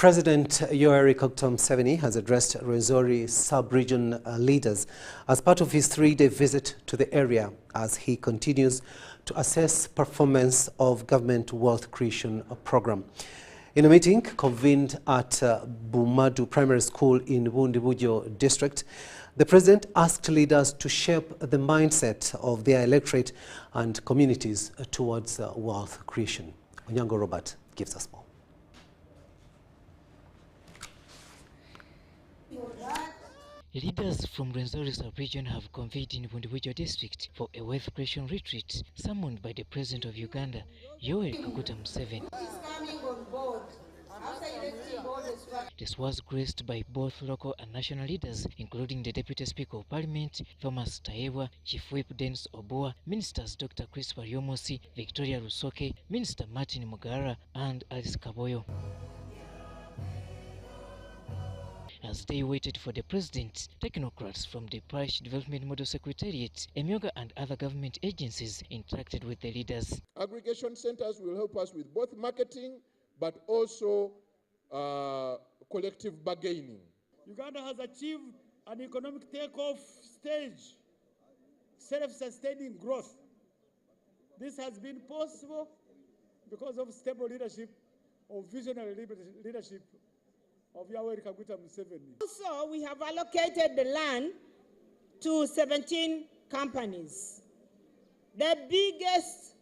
President Yoweri Museveni has addressed Rwenzori sub-region leaders as part of his 3-day visit to the area as he continues to assess performance of government wealth creation program. In a meeting convened at Bumadu Primary School in Bundibujo district, the president asked leaders to shape the mindset of their electorate and communities towards wealth creation. Onyango Robert gives us more. Leaders from Rwenzori sub-region have convened in Bundibujo district for a wealth creation retreat summoned by the President of Uganda, Yoweri Museveni. This was graced by both local and national leaders, including the Deputy Speaker of Parliament, Thomas Tayewa, Chief Whip Dennis Oboa, Ministers Dr. Christopher Yomosi, Victoria Rusoke, Minister Martin Mugara, and Alice Kaboyo. As they waited for the president, technocrats from the Parish Development Model Secretariat, Emyoga and other government agencies interacted with the leaders. Aggregation centers will help us with both marketing but also collective bargaining. Uganda has achieved an economic takeoff stage, self-sustaining growth. This has been possible because of stable leadership, of visionary leadership of Yoweri Museveni. Also, we have allocated the land to 17 companies. The biggest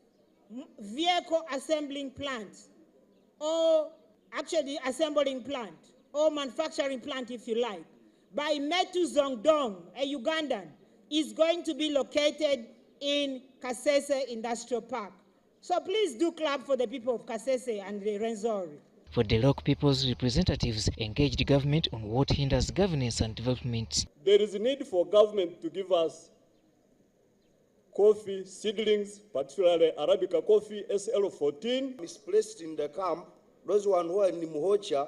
vehicle assembling plant, or actually assembling plant, or manufacturing plant if you like, by Metu Zongdong, a Ugandan, is going to be located in Kasese Industrial Park. So please do clap for the people of Kasese and the Rwenzori. For the local people's representatives engaged government on what hinders governance and development. There is a need for government to give us coffee seedlings, particularly Arabica coffee SL14. Misplaced in the camp, those who are in Muhocha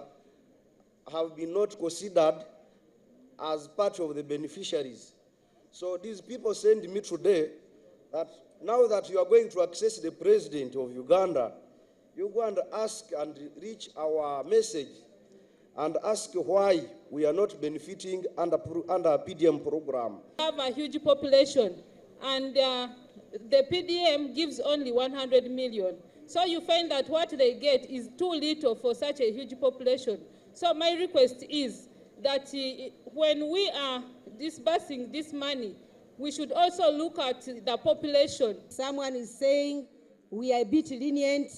have been not considered as part of the beneficiaries. So these people send me today that now that you are going to access the president of Uganda, you go and ask and reach our message and ask why we are not benefiting under a PDM program. We have a huge population and the PDM gives only 100 million. So you find that what they get is too little for such a huge population. So my request is that when we are disbursing this money, we should also look at the population. Someone is saying we are a bit lenient,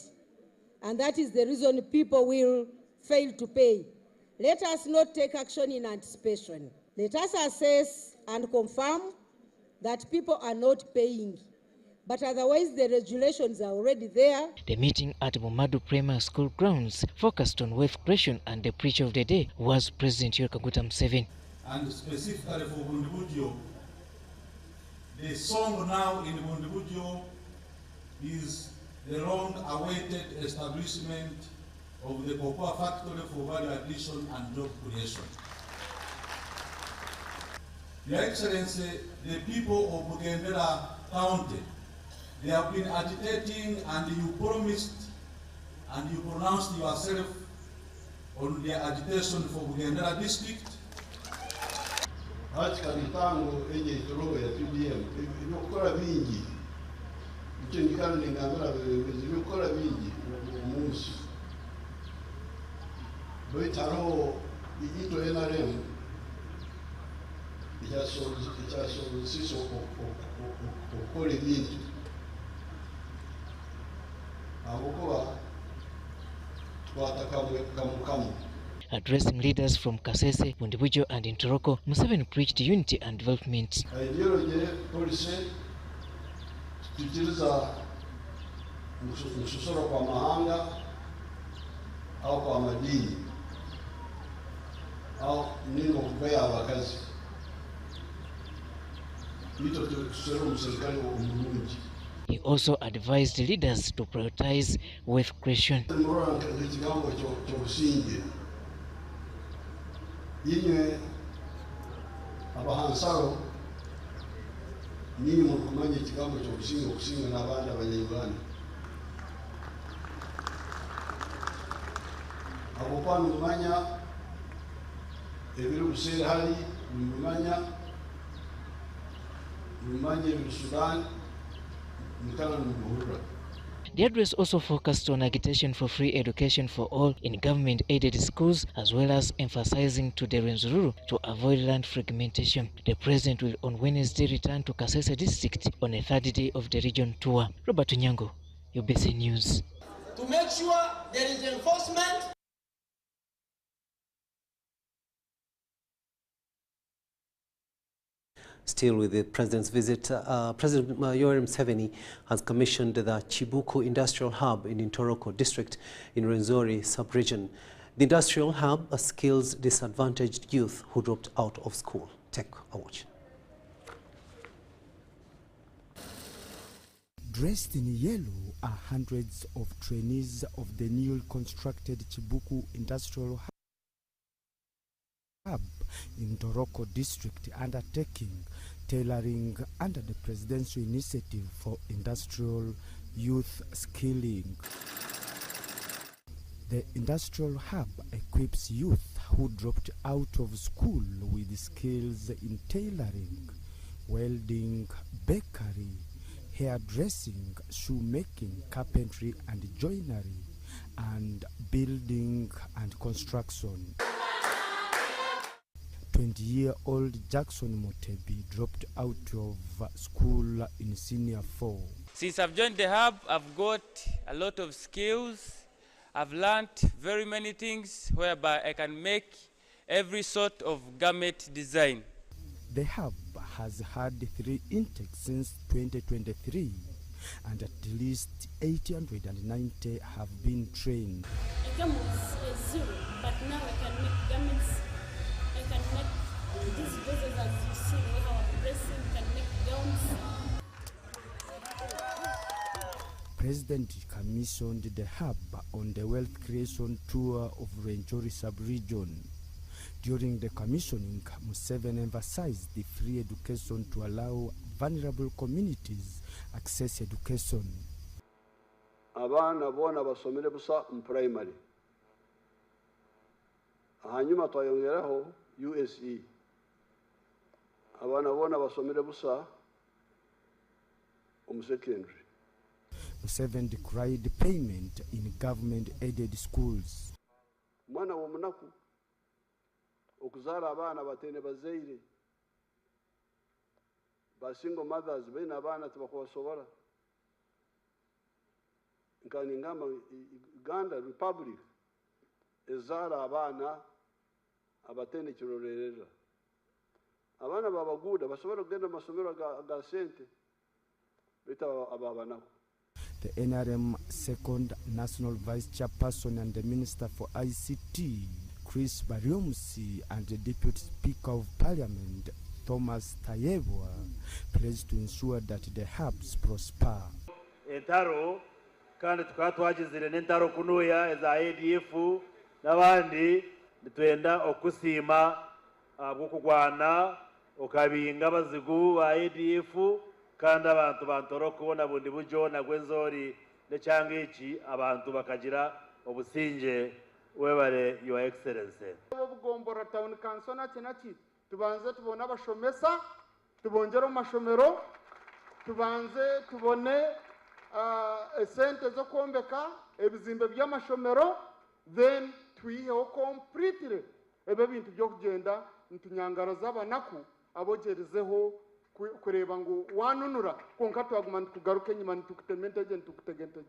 and that is the reason people will fail to pay. Let us not take action in anticipation. Let us assess and confirm that people are not paying. But otherwise, the regulations are already there. The meeting at Bumadu Primary School grounds focused on wealth creation, and the preacher of the day was President Yoweri Museveni. And specifically for Bundibujo, the song now in Bundibujo is the long-awaited establishment of the cocoa factory for value addition and job creation. Your Excellency, the people of Bugendera County, they have been agitating, and you promised and you pronounced yourself on their agitation for Bugendera district. Addressing leaders from Kasese, Bundibujo and Ntoroko, Museveni preached unity and development. Kwa mahanga au kwa madini au nini kupea wakazi ito tusero mserikali wa Burundi. He also advised leaders to prioritize wealth creation. Yinwe abahansaro nini mukumanye ikigambo cyo kusinga n'abandi abanyarwanda. Abokuba mumanya ebiri buseera hali mumanya ebiri Sudan mukana mumuhurira. The address also focused on agitation for free education for all in government-aided schools, as well as emphasizing to the Rwenzori to avoid land fragmentation. The president will on Wednesday return to Kasese district on a third day of the region tour. Robert Nyango, UBC News. To make sure there is enforcement. Still with the president's visit, President Yoweri Museveni has commissioned the Chibuku Industrial Hub in Ntoroko district in Rwenzori sub-region. The industrial hub skills disadvantaged youth who dropped out of school. Take a watch. Dressed in yellow are hundreds of trainees of the newly constructed Chibuku Industrial Hub in Ntoroko district, undertaking tailoring under the presidential initiative for industrial youth skilling. The industrial hub equips youth who dropped out of school with skills in tailoring, welding, bakery, hairdressing, shoemaking, carpentry and joinery, and building and construction. 20-year-old Jackson Motebi dropped out of school in Senior 4. Since I've joined the hub, I've got a lot of skills. I've learned very many things whereby I can make every sort of garment design. The hub has had 3 intakes since 2023, and at least 890 have been trained. Income was 0, but now I can make garments. I can make these dresses as you see, how I'm dressing, can make gowns. President commissioned the hub on the wealth creation tour of Rwenzori sub-region. During the commissioning, Museveni emphasized the free education to allow vulnerable communities access education. Abana bona basomere busa mu primary. Hanyuma twayongeraho USE. Abana bona basomere busa mu secondary. Museveni decried payment in government-aided schools. Mwana wa munaku okuzala abana batene bazaire ba single mothers bena abana tibakubasobora nkani ngamba Uganda Republic ezala abana abatene kirorerera abana babaguda basobora kugenda masomero ga sente bita ababanako. The NRM second national vice chairperson and the minister for ICT, Chris Baryomusi, and the deputy speaker of parliament, Thomas Tayebwa, pledged to ensure that the hubs prosper. Entaro kandi tukaba twagizire n'entaro kunuya eza ADF n'abandi nitwenda okusima bw'okugwana okabinga abazigu ba ADF kandi abantu bantoroko na bundi bujo na Rwenzori n'ekyanga eki abantu bakagira obusinge webale your excellency. Obugombora town council nakinaki tubanze tubone abashomesa tubongera amashomero tubanze tubone sente zo kwombeka ebizimbe by'amashomero then twiheho completely ebe bintu byo kugenda ntunyangara z'abanaku abogerezeho kureba ngo wanunura konka twaguma ntugaruke nyuma ntukutementeje ntukutegenteje.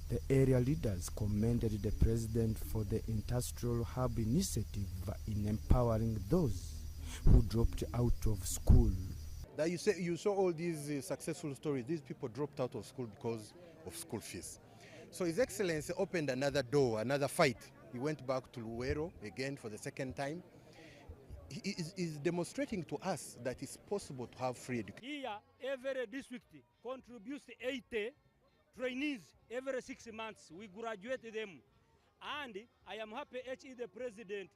The area leaders commended the president for the industrial hub initiative in empowering those who dropped out of school. That you saw all these successful stories. These people dropped out of school because of school fees. So His Excellency opened another door, another fight. He went back to Luwero again for the second time. He is demonstrating to us that it's possible to have free education. Here, every district contributes 80 trainees every 6 months. We graduate them. And I am happy HE the president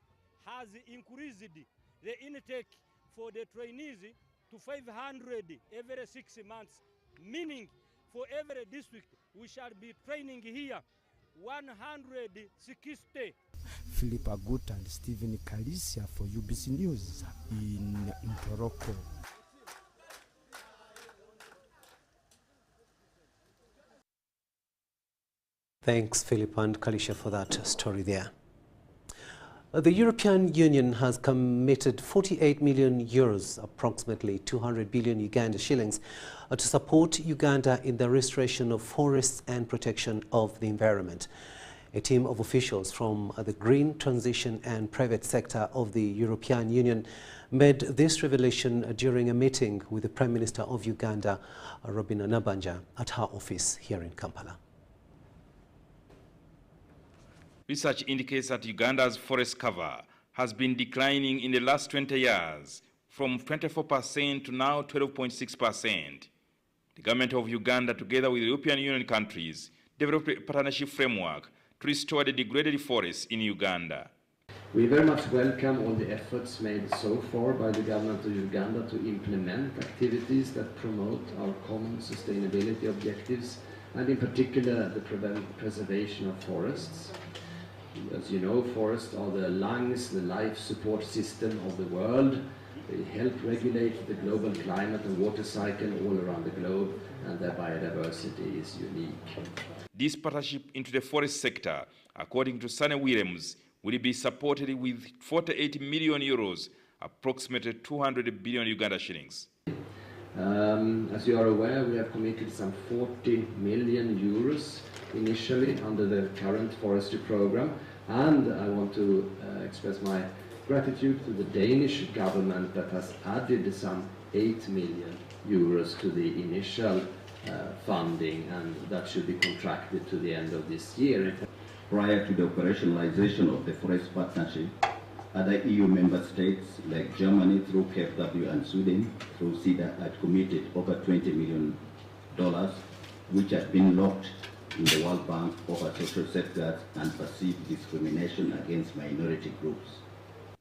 has increased the intake for the trainees to 500 every 6 months, meaning for every district we shall be training here 160. Philip Agut and Stephen Kalisia for UBC News in Ntoroko. Thanks, Philip and Kalisha, for that story there. The European Union has committed 48 million euros, approximately 200 billion Uganda shillings, to support Uganda in the restoration of forests and protection of the environment. A team of officials from the green transition and private sector of the European Union made this revelation during a meeting with the Prime Minister of Uganda, Robina Nabanja, at her office here in Kampala. Research indicates that Uganda's forest cover has been declining in the last 20 years, from 24% to now 12.6%. The government of Uganda, together with European Union countries, developed a partnership framework to restore the degraded forests in Uganda. We very much welcome all the efforts made so far by the government of Uganda to implement activities that promote our common sustainability objectives, and in particular the preservation of forests. As you know, forests are the lungs, the life support system of the world. They help regulate the global climate and water cycle all around the globe, and their biodiversity is unique. This partnership into the forest sector, according to Sunny Williams, will be supported with 48 million euros, approximately 200 billion Uganda shillings. As you are aware, we have committed some 40 million euros initially under the current forestry program, and I want to express my gratitude to the Danish government that has added some 8 million euros to the initial funding, and that should be contracted to the end of this year. Prior to the operationalization of the forest partnership, other EU member states like Germany through KfW and Sweden through CEDA had committed over $20 million, which had been locked in the World Bank over social safeguards and perceived discrimination against minority groups.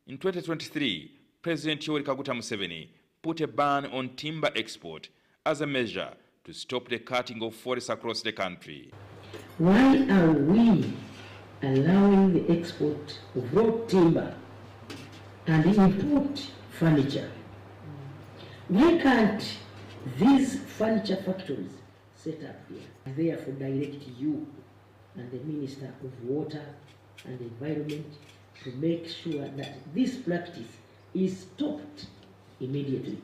In 2023, President Yoweri Kaguta Museveni put a ban on timber export as a measure to stop the cutting of forests across the country. Why are we allowing the export of raw timber and import furniture? Why can't these furniture factories set up here? I therefore direct you and the Minister of Water and Environment to make sure that this practice is stopped immediately.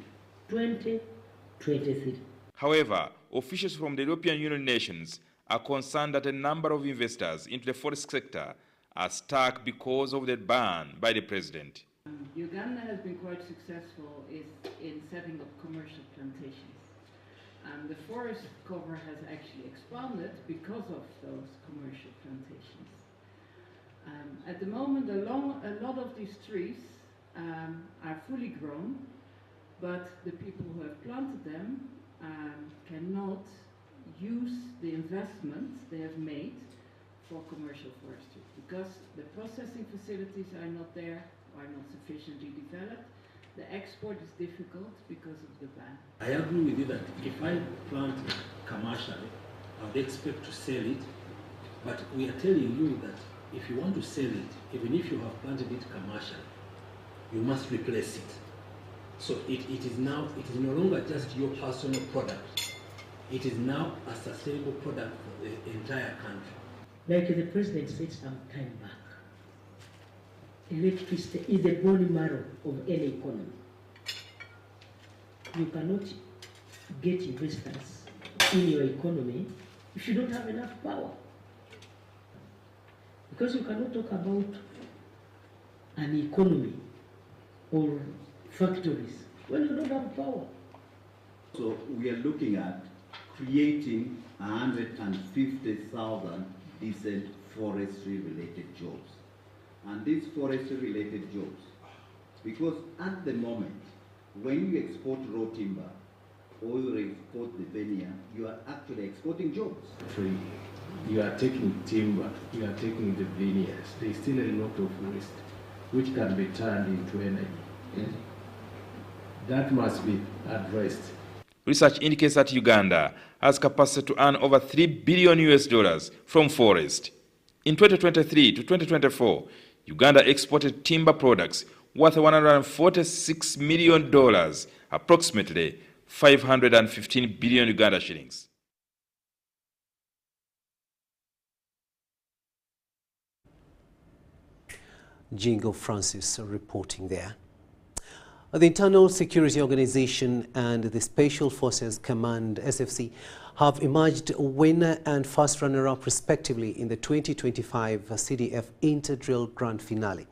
2023. However, officials from the European Union nations are concerned that a number of investors into the forest sector are stuck because of the ban by the president. Uganda has been quite successful in setting up commercial plantations. The forest cover has actually expanded because of those commercial plantations. At the moment, a lot of these trees are fully grown, but the people who have planted them cannot use the investments they have made for commercial forestry because the processing facilities are not there, are not sufficiently developed. The export is difficult because of the ban. I agree with you that if I plant commercially, I would expect to sell it, but we are telling you that if you want to sell it, even if you have planted it commercially, you must replace it. So it is no longer just your personal product. It is now a sustainable product for the entire country. Like the president said some time back, electricity is the bone marrow of any economy. You cannot get investors in your economy if you don't have enough power. Because you cannot talk about an economy or factories when you don't have power. So we are looking at creating 150,000 decent forestry-related jobs. And these forestry-related jobs, because at the moment, when you export raw timber or you export the veneer, you are actually exporting jobs. You are taking timber, you are taking the veneers. There is still a lot of waste which can be turned into energy. Yes. That must be addressed. Research indicates that Uganda has capacity to earn over $3 billion from forest. In 2023 to 2024, Uganda exported timber products worth $146 million, approximately 515 billion Uganda shillings. Jingo Francis reporting there. The Internal Security Organization and the Special Forces Command, SFC, have emerged winner and first runner-up respectively in the 2025 CDF Interdrill Grand Finale.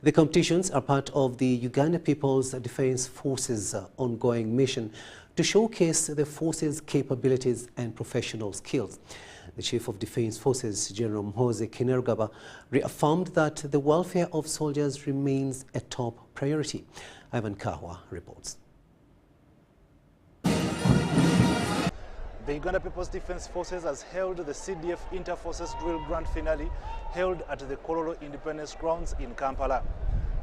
The competitions are part of the Uganda People's Defence Forces ongoing mission to showcase the force's capabilities and professional skills. The Chief of Defence Forces, General Mhoze Kainerugaba, reaffirmed that the welfare of soldiers remains a top priority. Ivan Kahwa reports. The Uganda People's Defence Forces has held the CDF Inter-Forces Drill Grand Finale held at the Kololo Independence Grounds in Kampala.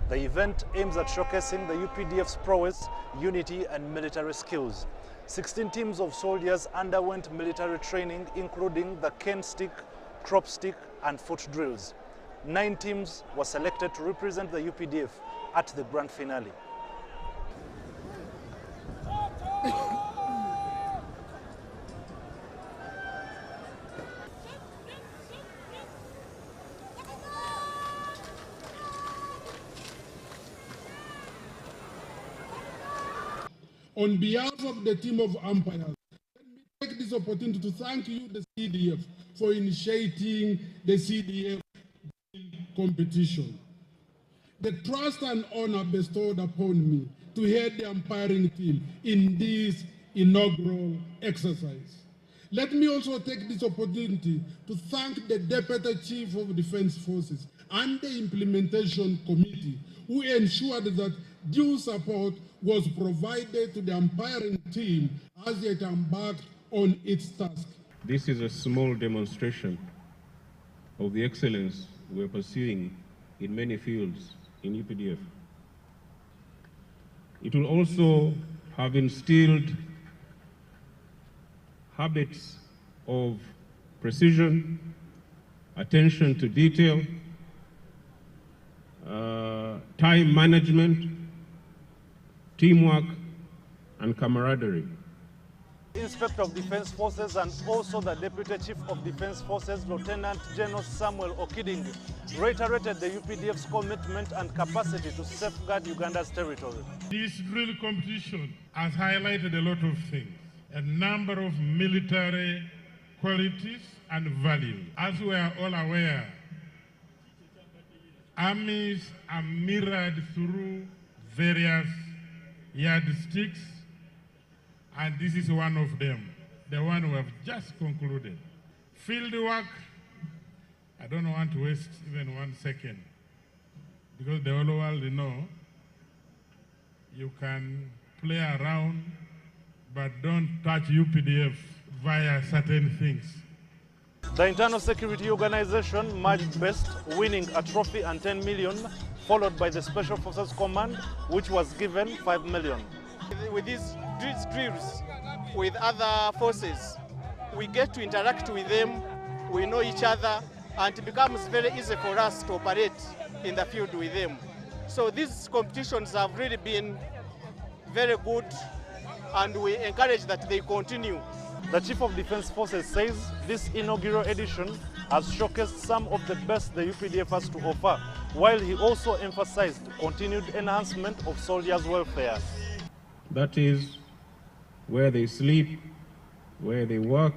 The event aims at showcasing the UPDF's prowess, unity and military skills. 16 teams of soldiers underwent military training, including the cane stick, crop stick and foot drills. 9 teams were selected to represent the UPDF at the grand finale. On behalf of the team of umpires, let me take this opportunity to thank you, the CDF, for initiating the CDF competition. The trust and honor bestowed upon me to head the umpiring team in this inaugural exercise. Let me also take this opportunity to thank the Deputy Chief of Defence Forces and the Implementation Committee, who ensured that due support was provided to the umpiring team as it embarked on its task. This is a small demonstration of the excellence we're pursuing in many fields in UPDF. It will also have instilled habits of precision, attention to detail, time management, teamwork, and camaraderie. Inspector of Defence Forces and also the Deputy Chief of Defence Forces, Lieutenant General Samuel Okiding, reiterated the UPDF's commitment and capacity to safeguard Uganda's territory. This drill competition has highlighted a lot of things, a number of military qualities and values. As we are all aware, armies are mirrored through various yardsticks, and this is one of them, the one we have just concluded. Field work, I don't want to waste even 1 second, because the whole world know you can play around, but don't touch UPDF via certain things. The Internal Security Organization marched best, winning a trophy and 10 million, followed by the Special Forces Command, which was given 5 million. With these drills with other forces, we get to interact with them, we know each other, and it becomes very easy for us to operate in the field with them. So these competitions have really been very good, and we encourage that they continue. The Chief of Defence Forces says this inaugural edition has showcased some of the best the UPDF has to offer, while he also emphasized continued enhancement of soldiers' welfare. That is, where they sleep, where they work,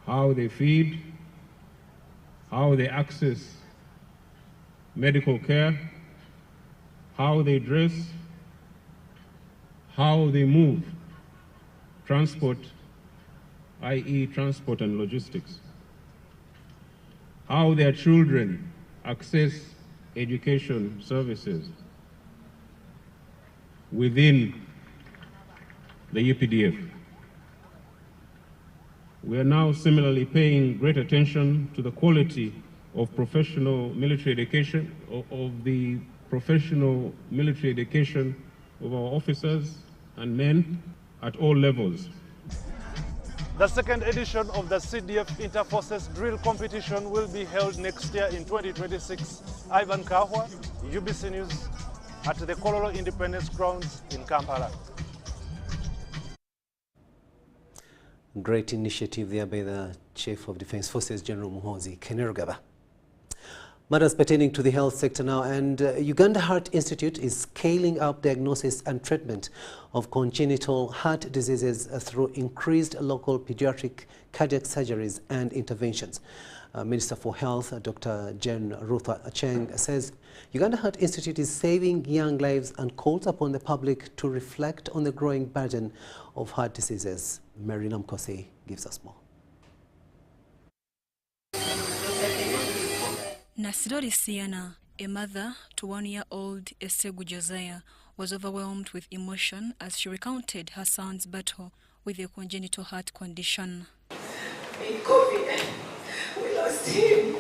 how they feed, how they access medical care, how they dress, how they move, transport, i.e. transport and logistics, how their children access education services within the UPDF. We are now similarly paying great attention to the quality of professional military education, of the professional military education of our officers and men at all levels. The second edition of the CDF Interforces Drill Competition will be held next year in 2026. Ivan Kahwa, UBC News, at the Kololo Independence Grounds in Kampala. Great initiative there by the Chief of Defence Forces, General Muhoozi Kainerugaba. Matters pertaining to the health sector now, and Uganda Heart Institute is scaling up diagnosis and treatment of congenital heart diseases through increased local pediatric cardiac surgeries and interventions. Minister for Health, Dr. Jen Ruth Acheng, says Uganda Heart Institute is saving young lives and calls upon the public to reflect on the growing burden of heart diseases. Mary Namkose gives us more. Nasidori Siana, a mother to 1-year-old Esegu Josiah, was overwhelmed with emotion as she recounted her son's battle with a congenital heart condition. In COVID, we lost him.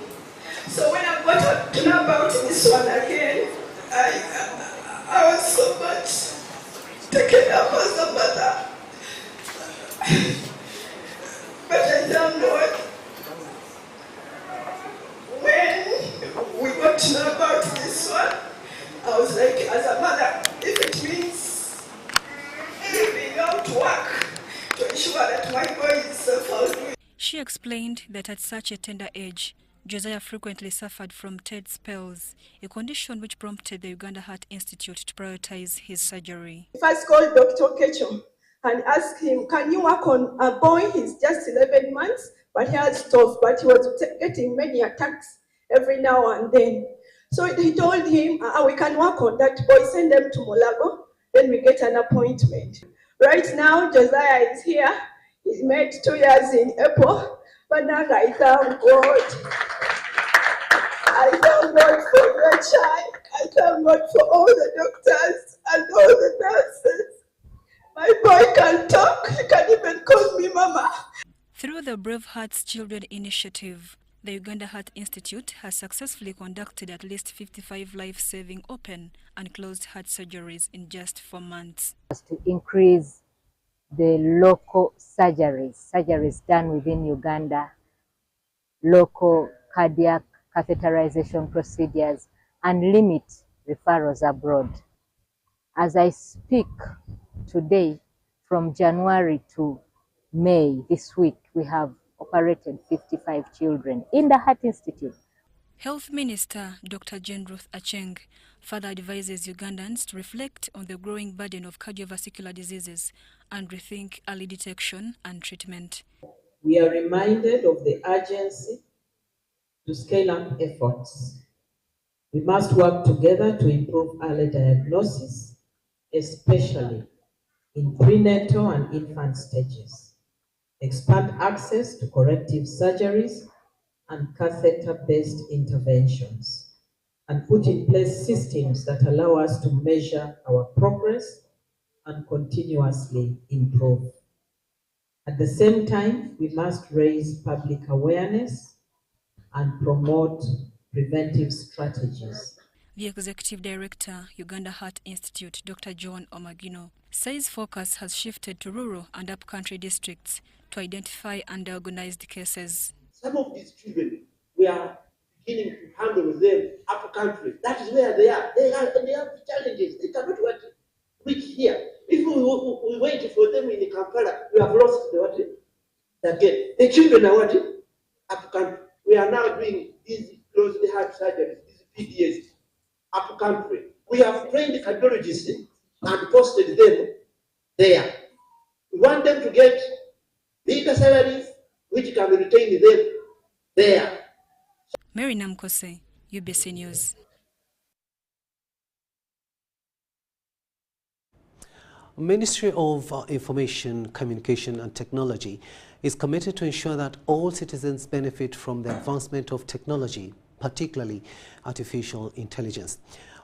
So when I got to know about this one again, I was so much taken up as a mother. But I thank God, when we got to know about this one, I was like, as a mother, if it means leaving out work to ensure that my boy is safe. She explained that at such a tender age, Josiah frequently suffered from TED spells, a condition which prompted the Uganda Heart Institute to prioritize his surgery. I first called Dr. Ketchum and asked him, can you work on a boy? He's just 11 months, but he has stove, but he was getting many attacks every now and then. So he told him, we can work on that boy, send them to Molago, then we get an appointment. Right now, Josiah is here. He's made 2 years in April, but now I thank God. I thank God for your child. I thank God for all the doctors and all the nurses. My boy can talk. He can even call me Mama. Through the Brave Hearts Children Initiative, the Uganda Heart Institute has successfully conducted at least 55 life-saving open and closed heart surgeries in just 4 months. To increase the local surgeries done within Uganda, local cardiac catheterization procedures, and limit referrals abroad. As I speak today, from January to May this week, we have operated 55 children in the Heart Institute. Health Minister Dr. Jen Ruth Acheng further advises Ugandans to reflect on the growing burden of cardiovascular diseases and rethink early detection and treatment. We are reminded of the urgency to scale up efforts. We must work together to improve early diagnosis, especially in prenatal and infant stages, expand access to corrective surgeries and catheter-based interventions, and put in place systems that allow us to measure our progress and continuously improve. At the same time, we must raise public awareness and promote preventive strategies. The Executive Director, Uganda Heart Institute, Dr. John Omagino, says focus has shifted to rural and upcountry districts to identify underorganized cases. Some of these children, we are beginning to handle them upcountry. That is where they are. They have challenges. They cannot reach here. If we wait for them in Kampala, we have lost the game. The children are upcountry. We are now doing these closed heart surgeries, these PDAs, upcountry. We have trained cardiologists and posted them there. We want them to get bigger salaries, which can retain them there. Mary Namkose, UBC News. Ministry of Information, Communication and Technology is committed to ensure that all citizens benefit from the advancement of technology, particularly artificial intelligence.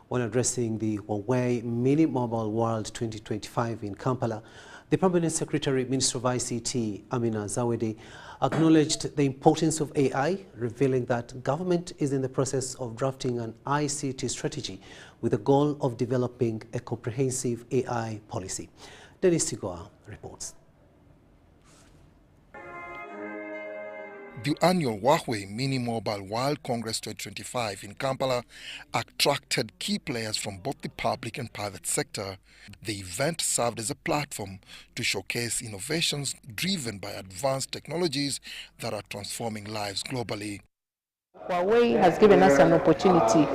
When addressing the Huawei Mini Mobile World 2025 in Kampala, the Permanent Secretary, Minister of ICT, Amina Zawedi, acknowledged the importance of AI, revealing that government is in the process of drafting an ICT strategy with the goal of developing a comprehensive AI policy. Dennis Tigoa reports. The annual Wahwe Mini Mobile World Congress 2025 in Kampala attracted key players from both the public and private sector. The event served as a platform to showcase innovations driven by advanced technologies that are transforming lives globally. Huawei has given us an opportunity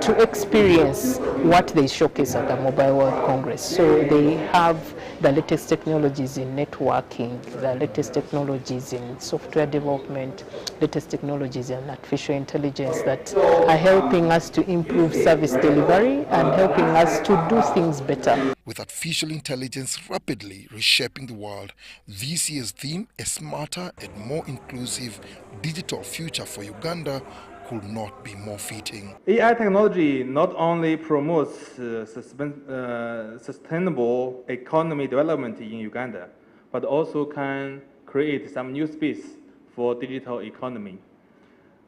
to experience what they showcase at the Mobile World Congress. So they have the latest technologies in networking, the latest technologies in software development, latest technologies in artificial intelligence that are helping us to improve service delivery and helping us to do things better. With artificial intelligence rapidly reshaping the world, this year's theme, a smarter and more inclusive digital future for Uganda, could not be more fitting. AI technology not only promotes sustainable economy development in Uganda, but also can create some new space for digital economy.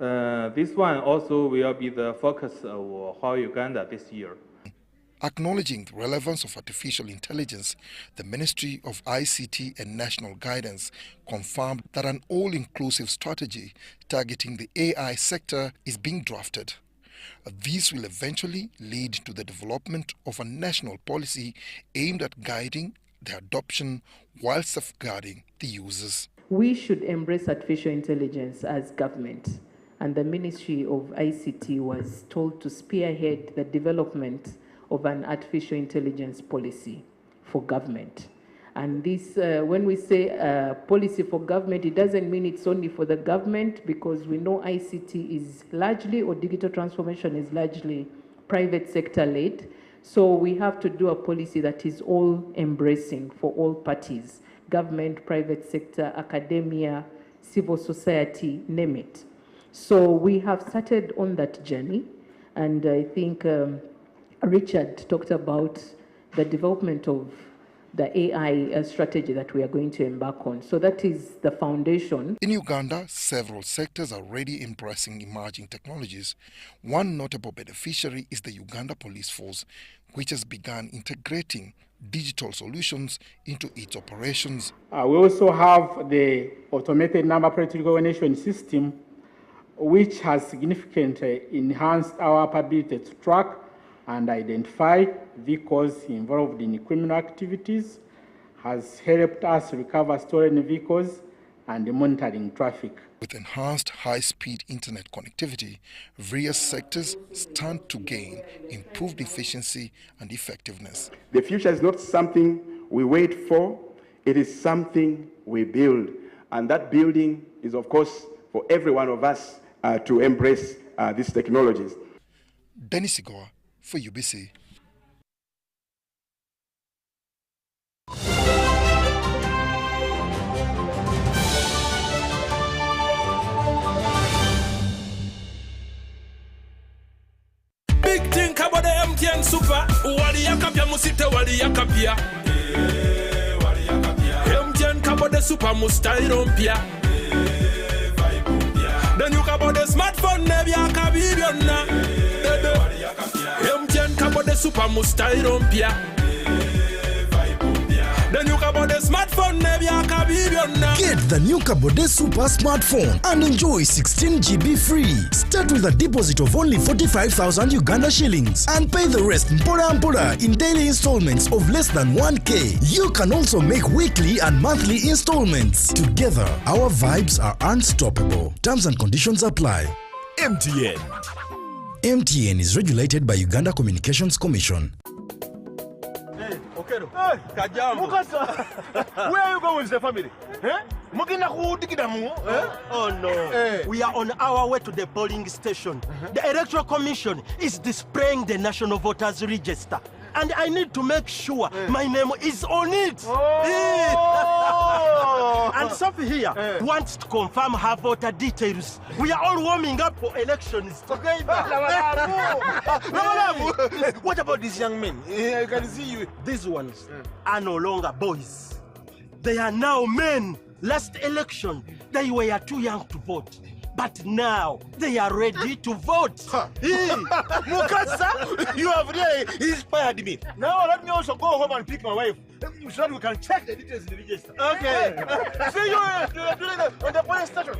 This one also will be the focus of Huawei Uganda this year. Acknowledging the relevance of artificial intelligence, the Ministry of ICT and National Guidance confirmed that an all-inclusive strategy targeting the AI sector is being drafted. This will eventually lead to the development of a national policy aimed at guiding the adoption while safeguarding the users. We should embrace artificial intelligence as government, and the Ministry of ICT was told to spearhead the development of an artificial intelligence policy for government. And this, when we say policy for government, it doesn't mean it's only for the government, because we know ICT is largely, or digital transformation is largely private sector led. So we have to do a policy that is all embracing for all parties, government, private sector, academia, civil society, name it. So we have started on that journey, and I think Richard talked about the development of the AI strategy that we are going to embark on. So that is the foundation. In Uganda, several sectors are already embracing emerging technologies. One notable beneficiary is the Uganda Police Force, which has begun integrating digital solutions into its operations. We also have the automated number plate recognition system, which has significantly enhanced our ability to track and identify vehicles involved in criminal activities, has helped us recover stolen vehicles and monitoring traffic. With enhanced high-speed internet connectivity, various sectors stand to gain improved efficiency and effectiveness. The future is not something we wait for, it is something we build. And that building is, of course, for every one of us to embrace these technologies. Dennis Igoa for UBC. Big think about the MTN Super. Wali yakapia musite wali yakapia. MTN kabo the Super mustairompia. Then you kabo the smartphone nebi akabibiona. MTN kabo the Super mustairompia. Then you can buy the smartphone nebi akabibiona. Get the new Kabode Super smartphone and enjoy 16 GB free. Start with a deposit of only 45,000 Uganda shillings and pay the rest mpora in daily installments of less than 1K. You can also make weekly and monthly installments. Together, our vibes are unstoppable. Terms and conditions apply. MTN. MTN is regulated by Uganda Communications Commission. Hey, Kajambo. Where are you going with the family? Oh no. We are on our way to the polling station. The Electoral Commission is displaying the National Voters Register. And I need to make sure my name is on it. And Sophie here wants to confirm her voter details. We are all warming up for elections. Okay. What about these young men? I can see you. These ones are no longer boys. They are now men. Last election, they were too young to vote. But now they are ready to vote. Mukasa, you have really inspired me. Now let me also go home and pick my wife so that we can check the details in the register. Okay. See you on the polling station.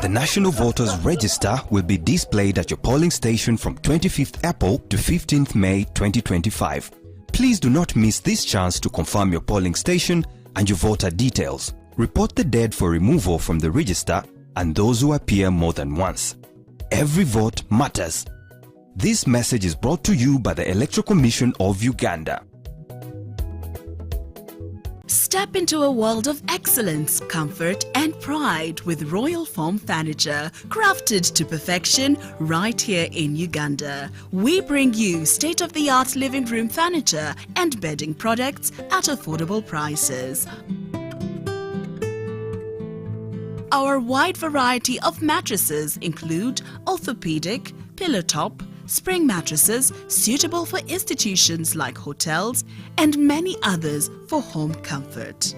The National Voters Register will be displayed at your polling station from 25th April to 15th May 2025. Please do not miss this chance to confirm your polling station and your voter details. Report the dead for removal from the register and those who appear more than once. Every vote matters. This message is brought to you by the Electoral Commission of Uganda. Step into a world of excellence, comfort and pride with Royal Foam Furniture, crafted to perfection right here in Uganda. We bring you state-of-the-art living room furniture and bedding products at affordable prices. Our wide variety of mattresses include orthopedic, pillow top, spring mattresses suitable for institutions like hotels, and many others for home comfort.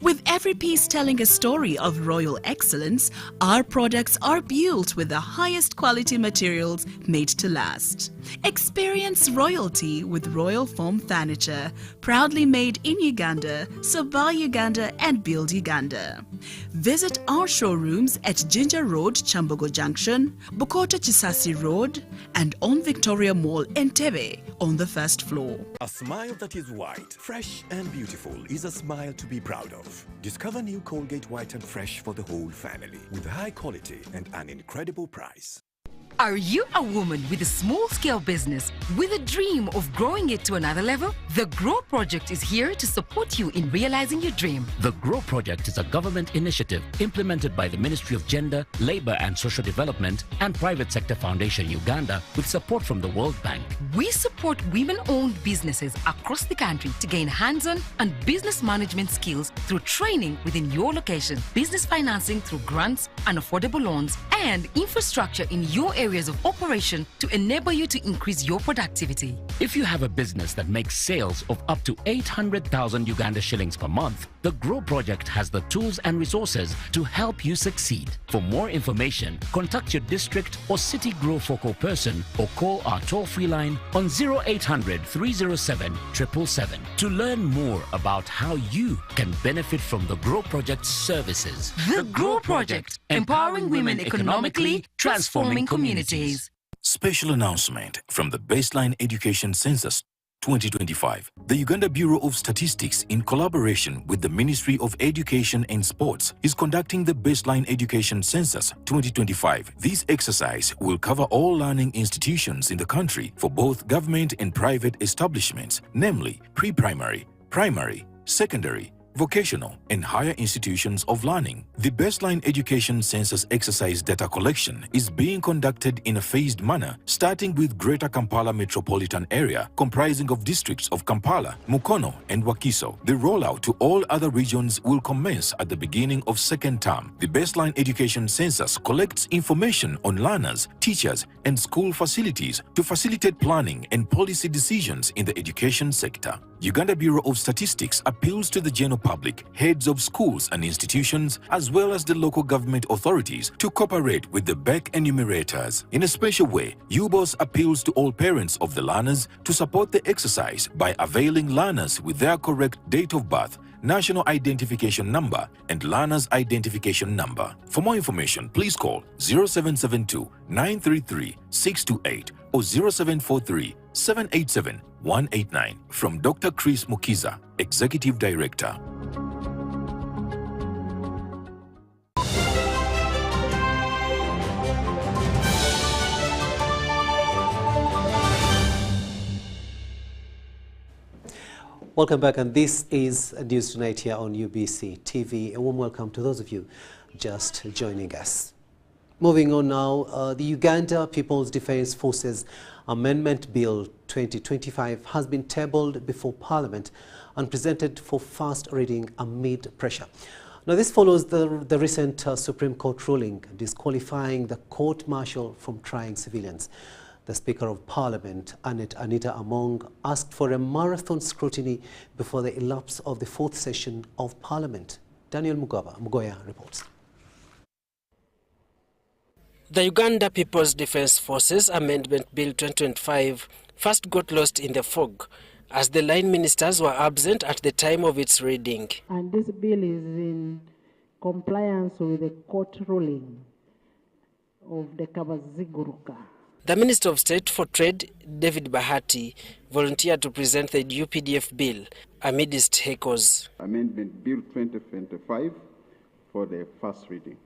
With every piece telling a story of royal excellence, our products are built with the highest quality materials made to last. Experience royalty with Royal Foam Furniture, proudly made in Uganda, so buy Uganda and build Uganda. Visit our showrooms at Ginger Road, Chambogo Junction, Bukota Chisasi Road, and on Victoria Mall, Entebbe, on the first floor. A smile that is white, fresh and beautiful is a smile to be proud of. Discover new Colgate White and Fresh for the whole family with high quality and an incredible price. Are you a woman with a small-scale business with a dream of growing it to another level? The GROW Project is here to support you in realizing your dream. The GROW Project is a government initiative implemented by the Ministry of Gender, Labour and Social Development and Private Sector Foundation Uganda with support from the World Bank. We support women-owned businesses across the country to gain hands-on and business management skills through training within your location, business financing through grants and affordable loans, and infrastructure in your areas of operation to enable you to increase your productivity. If you have a business that makes sales of up to 800,000 Uganda shillings per month, the GROW Project has the tools and resources to help you succeed. For more information, contact your district or city GROW focal person or call our toll-free line on 0800 307 777 to learn more about how you can benefit from the GROW Project's services. The GROW Project, empowering women economically, transforming communities. Special announcement from the Baseline Education Census 2025. The Uganda Bureau of Statistics, in collaboration with the Ministry of Education and Sports, is conducting the Baseline Education Census 2025. This exercise will cover all learning institutions in the country for both government and private establishments, namely pre-primary, primary, secondary, vocational, and higher institutions of learning. The Baseline Education Census exercise data collection is being conducted in a phased manner, starting with Greater Kampala Metropolitan Area, comprising of districts of Kampala, Mukono, and Wakiso. The rollout to all other regions will commence at the beginning of second term. The Baseline Education Census collects information on learners, teachers, and school facilities to facilitate planning and policy decisions in the education sector. Uganda Bureau of Statistics appeals to the general public, heads of schools and institutions, as well as the local government authorities to cooperate with the BEC enumerators. In a special way, UBOS appeals to all parents of the learners to support the exercise by availing learners with their correct date of birth, national identification number, and learner's identification number. For more information, please call 0772 933 628 or 0743 787 189 from Dr. Chris Mukiza, Executive Director. Welcome back, and this is News Tonight here on UBC TV. A warm welcome to those of you just joining us. Moving on now, the Uganda People's Defence Forces Amendment Bill 2025 has been tabled before Parliament and presented for first reading amid pressure. Now, this follows the recent Supreme Court ruling disqualifying the court-martial from trying civilians. The Speaker of Parliament, Anita Among, asked for a marathon scrutiny before the elapse of the fourth session of Parliament. Daniel Mugoya reports. The Uganda People's Defence Forces Amendment Bill 2025 first got lost in the fog as the line ministers were absent at the time of its reading. And this bill is in compliance with the court ruling of the Kabaziguruka. The Minister of State for Trade, David Bahati, volunteered to present the UPDF bill amidst heckles. Amendment Bill 2025 for the first reading.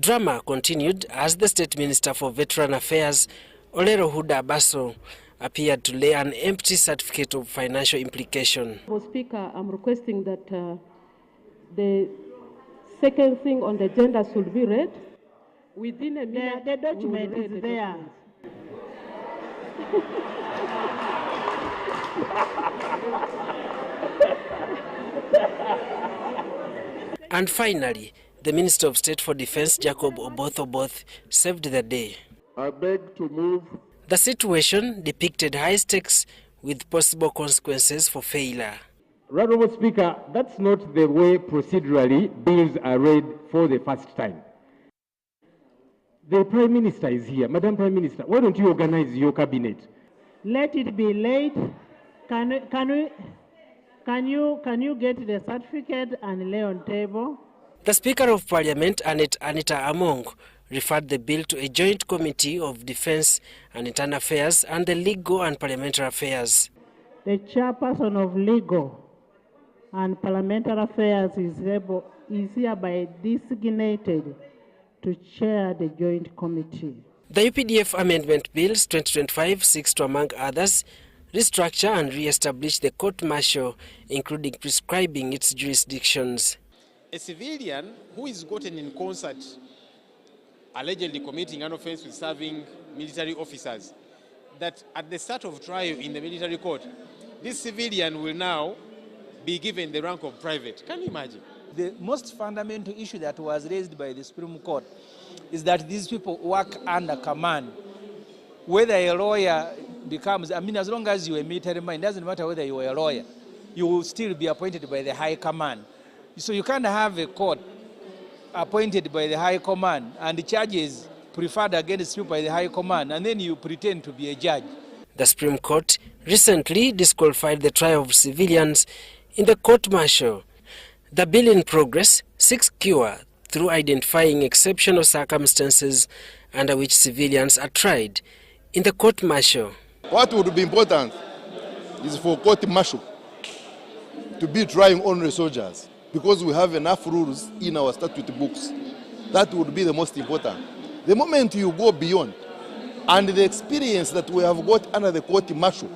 Drama continued as the State Minister for Veteran Affairs, Olero Huda Basso, appeared to lay an empty certificate of financial implication. Mr. Speaker, I'm requesting that the second thing on the agenda should be read. Within a minute, the document is there. And finally, the Minister of State for Defense, Jacob Oboth, saved the day. I beg to move. The situation depicted high stakes with possible consequences for failure. Honorable Speaker, that's not the way procedurally bills are read for the first time. The Prime Minister is here. Madam Prime Minister, why don't you organize your cabinet? Let it be late. Can you get the certificate and lay on table? The Speaker of Parliament, Anita Among, referred the bill to a joint committee of Defence and Internal Affairs and the Legal and Parliamentary Affairs. The chairperson of Legal and Parliamentary Affairs is hereby designated to chair the joint committee. The UPDF Amendment Bills 2025 seeks to, among others, restructure and re-establish the court-martial, including prescribing its jurisdictions. A civilian who is gotten in concert, allegedly committing an offense with serving military officers, that at the start of trial in the military court, this civilian will now be given the rank of private. Can you imagine? The most fundamental issue that was raised by the Supreme Court is that these people work under command. Whether a lawyer becomes, as long as you're a military man, it doesn't matter whether you're a lawyer, you will still be appointed by the high command. So you can't have a court appointed by the high command and the charges preferred against you by the high command, and then you pretend to be a judge. The Supreme Court recently disqualified the trial of civilians in the court-martial. The bill in progress seeks cure through identifying exceptional circumstances under which civilians are tried in the court-martial. What would be important is for court-martial to be trying only soldiers, because we have enough rules in our statute books. That would be the most important. The moment you go beyond, and the experience that we have got under the court-martial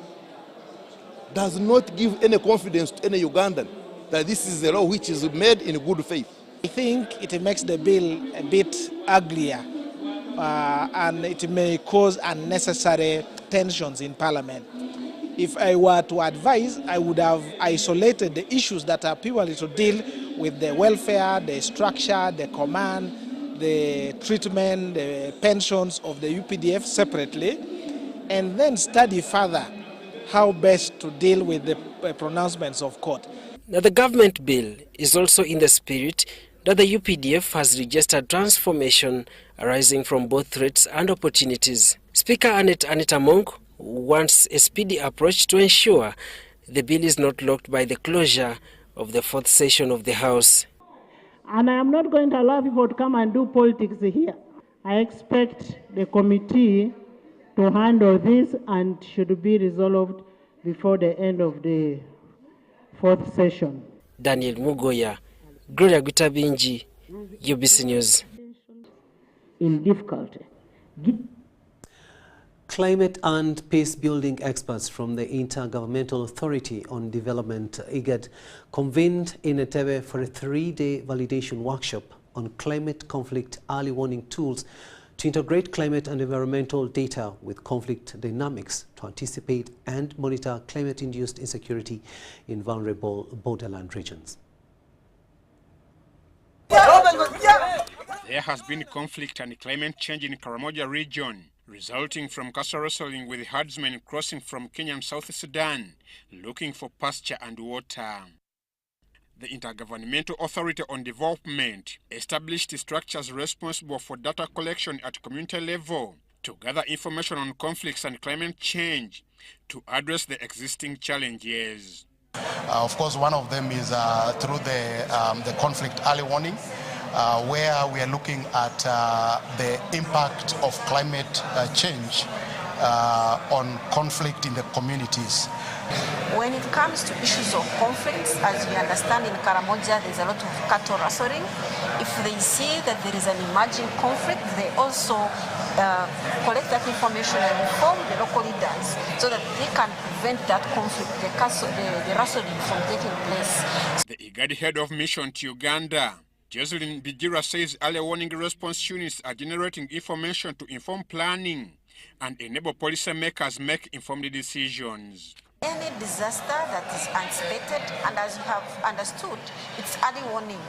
does not give any confidence to any Ugandan that this is a law which is made in good faith. I think it makes the bill a bit uglier and it may cause unnecessary tensions in Parliament. If I were to advise, I would have isolated the issues that are purely to deal with the welfare, the structure, the command, the treatment, the pensions of the UPDF separately, and then study further how best to deal with the pronouncements of court. Now, the government bill is also in the spirit that the UPDF has registered transformation arising from both threats and opportunities. Speaker Anita Monk wants a speedy approach to ensure the bill is not locked by the closure of the fourth session of the House. And I am not going to allow people to come and do politics here. I expect the committee to handle this and should be resolved before the end of the fourth session. Daniel Mugoya, Gloria Gutabinji, UBC News. In difficulty. Climate and peace-building experts from the Intergovernmental Authority on Development, IGAD, convened in Entebbe for a 3-day validation workshop on climate conflict early warning tools to integrate climate and environmental data with conflict dynamics to anticipate and monitor climate-induced insecurity in vulnerable borderland regions. There has been conflict and climate change in Karamoja region, resulting from castle wrestling with herdsmen crossing from Kenya and South Sudan, looking for pasture and water. The Intergovernmental Authority on Development established structures responsible for data collection at community level to gather information on conflicts and climate change to address the existing challenges. Of course, one of them is through the conflict early warning, where we are looking at the impact of climate change on conflict in the communities. When it comes to issues of conflicts, as we understand in Karamoja, there's a lot of cattle rustling. If they see that there is an emerging conflict, they also collect that information and inform the local leaders so that they can prevent that conflict, the rustling from taking place. The IGAD head of mission to Uganda, Jocelyn Bigira, says early warning response units are generating information to inform planning and enable policymakers make informed decisions. Any disaster that is anticipated, and as you have understood, it's early warning.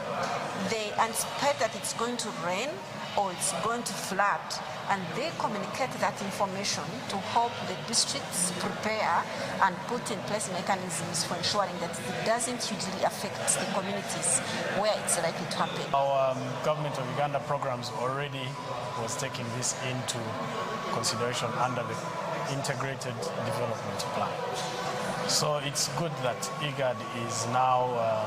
They anticipate that it's going to rain or it's going to flood, and they communicate that information to help the districts prepare and put in place mechanisms for ensuring that it doesn't hugely affect the communities where it's likely to happen. Our government of Uganda programs already was taking this into consideration under the Integrated Development Plan. So it's good that IGAD is now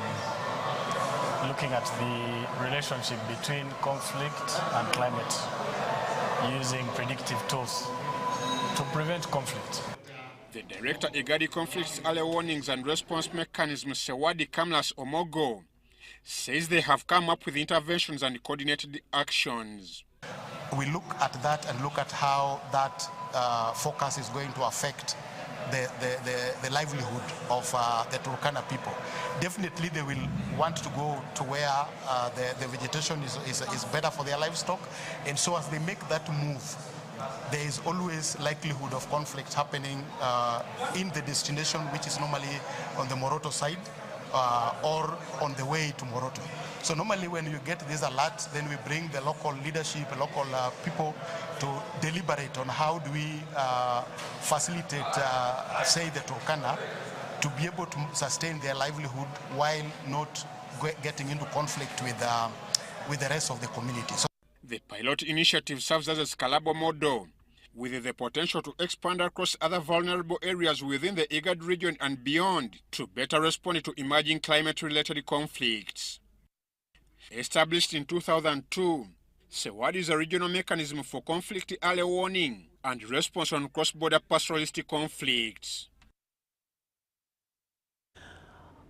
looking at the relationship between conflict and climate using predictive tools to prevent conflict. The Director IGAD Conflicts Early Warnings and Response Mechanisms, Sewadi Kamlas Omogo, says they have come up with interventions and coordinated actions. We look at that and look at how that focus is going to affect the livelihood of the Turkana people. Definitely they will want to go to where the vegetation is better for their livestock, and so as they make that move, there is always likelihood of conflict happening in the destination, which is normally on the Moroto side or on the way to Moroto. So normally when you get these alerts, then we bring the local leadership, local people to deliberate on how do we facilitate, say, the Turkana to be able to sustain their livelihood while not getting into conflict with the rest of the community. So the pilot initiative serves as a scalable model with the potential to expand across other vulnerable areas within the IGAD region and beyond to better respond to emerging climate-related conflicts. Established in 2002, SEWAD is a regional mechanism for conflict early warning and response on cross-border pastoralistic conflicts.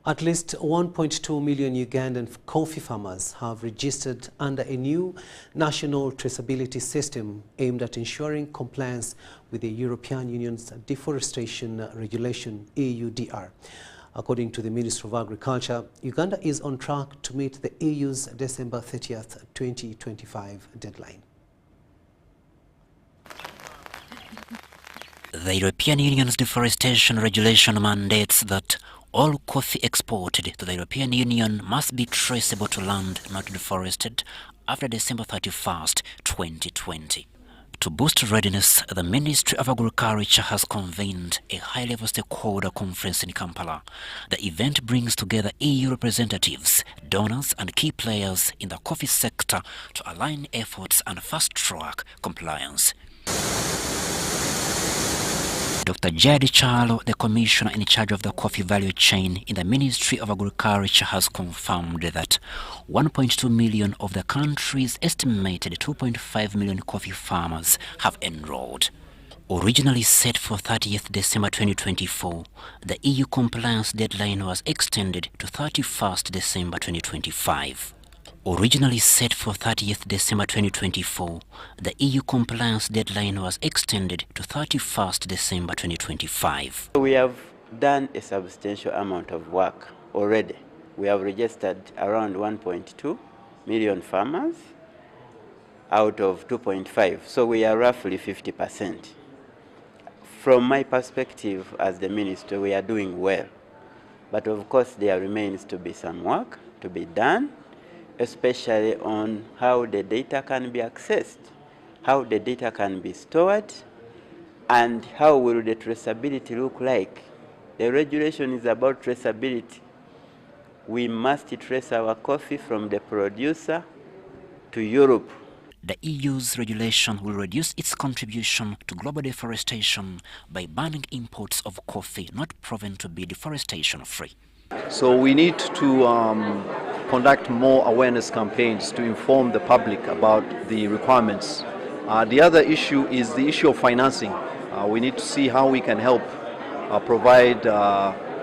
At least 1.2 million Ugandan coffee farmers have registered under a new national traceability system aimed at ensuring compliance with the European Union's deforestation regulation, EUDR. According to the Ministry of Agriculture, Uganda is on track to meet the EU's December 30th, 2025 deadline. The European Union's deforestation regulation mandates that all coffee exported to the European Union must be traceable to land not deforested after December 31st, 2020. To boost readiness, the Ministry of Agriculture has convened a high-level stakeholder conference in Kampala. The event brings together EU representatives, donors and key players in the coffee sector to align efforts and fast-track compliance. Dr. Jadi Chalo, the commissioner in charge of the coffee value chain in the Ministry of Agriculture, has confirmed that 1.2 million of the country's estimated 2.5 million coffee farmers have enrolled. Originally set for 30th December 2024, the EU compliance deadline was extended to 31st December 2025. Originally set for 30th December 2024, the EU compliance deadline was extended to 31st December 2025. We have done a substantial amount of work already. We have registered around 1.2 million farmers out of 2.5, so we are roughly 50%. From my perspective as the minister, we are doing well. But of course, there remains to be some work to be done, especially on how the data can be accessed, how the data can be stored, and how will the traceability look like. The regulation is about traceability. we must trace our coffee from the producer to Europe. The EU's regulation will reduce its contribution to global deforestation by banning imports of coffee not proven to be deforestation-free. So we need to conduct more awareness campaigns to inform the public about the requirements. The other issue is the issue of financing. We need to see how we can help provide